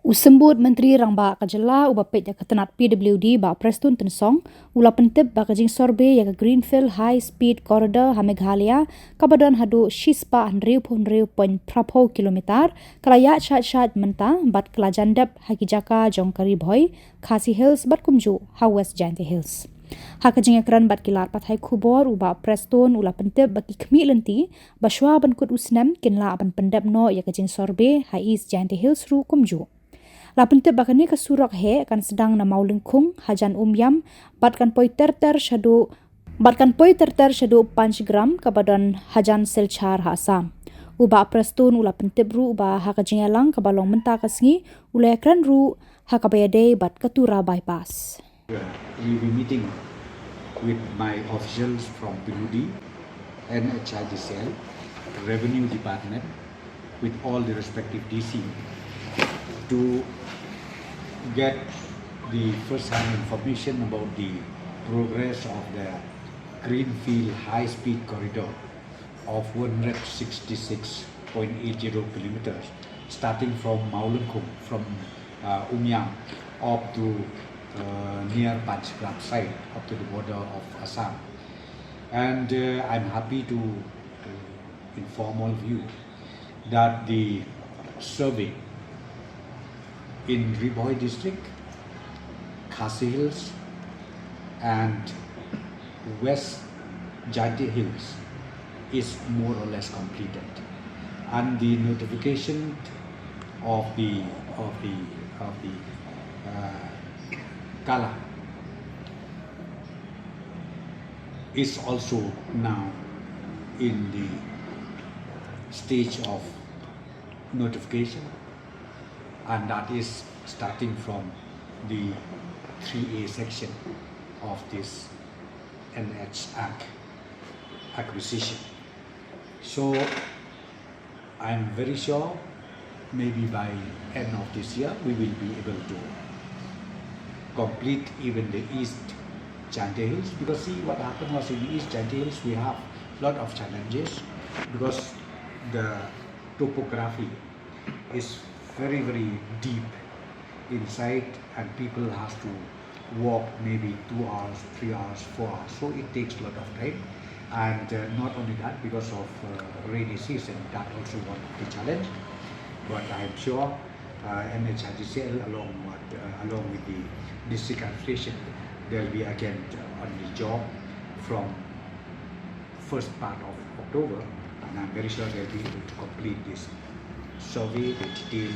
Usembut Menteri Rangba Khuborjylla ubapet ya ketenat PWD ba Prestun Tensong ula Pyntip ba Jingsorbe ya Greenfield High Speed Corridor ha Meghalaya kabadan hadu shispa 1.5 kilometer kalaya chat menta bat kelajandap hakijaka jongkari boy khasi hills bat kumju ha West Giant Hills. Hakajing ekran bat kilar pathai Khubor uba Prestun ula Pyntip baki kemi lenti baswa ban kut usnam kinla ban pendap no ya Jingsorbe ha East Giant Hills ru kumju. La Pyntip bakani ke surak he kan sedang na mau lengkung hajan umyam batkan poi terter shadu 5 gram kabadan hajan selchar ha Assam. Uba Prestun ula Pyntip ru uba hakajingelang kabalong menta kasngi ula ekran ru hakabayade bat ketura bypass. We will be meeting with my officials from PWD, NEHU, Revenue Department, with all the respective DC to get the first-hand information about the progress of the Greenfield High-Speed Corridor of 166.80 kilometers, starting from Maulengkung, from Umyang, up to near Panchgraph side, up to the border of Assam. And I'm happy to inform all of you that the survey in Khubor district, Khasi Hills and West Giant Hills is more or less completed, and the notification of the Kala is also now in the stage of notification, and that is starting from the 3A section of this NH Act acquisition. So I'm very sure maybe by end of this year we will be able to complete even the East Giant Hills, because see what happened was in East Giant Hills we have a lot of challenges because the topography is very deep inside and people has to walk maybe 2 hours, 3 hours, 4 hours, so it takes a lot of time. And not only that, because of rainy season, that also one of the challenge. But I am sure NHIDCL along with the district administration, they'll be again on the job from first part of October, and I'm very sure they'll be able to complete this survey, the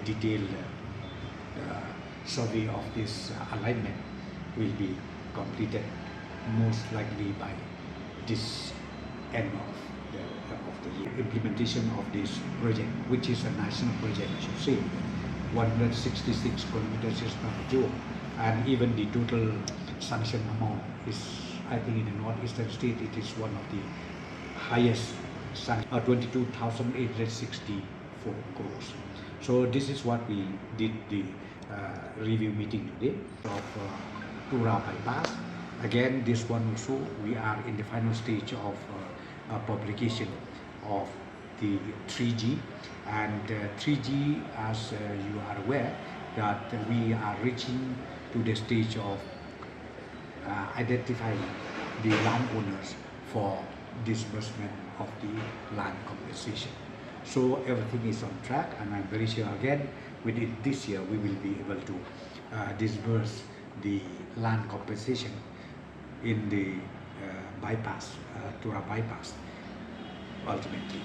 detailed survey of this alignment will be completed most likely by this end of the year. Implementation of this project, which is a national project, you should say, 166 kilometers is not a joke, and even the total sanction amount is, I think in the northeastern state, it is one of the highest, 22,864 crores. So this is what we did the review meeting today of Tura bypass. Again, this one also, we are in the final stage of publication of the 3G, and 3G, as you are aware, that we are reaching to the stage of identifying the landowners for disbursement of the land compensation. So everything is on track, and I'm very sure again within this year we will be able to disburse the land compensation in the bypass, Tura bypass ultimately.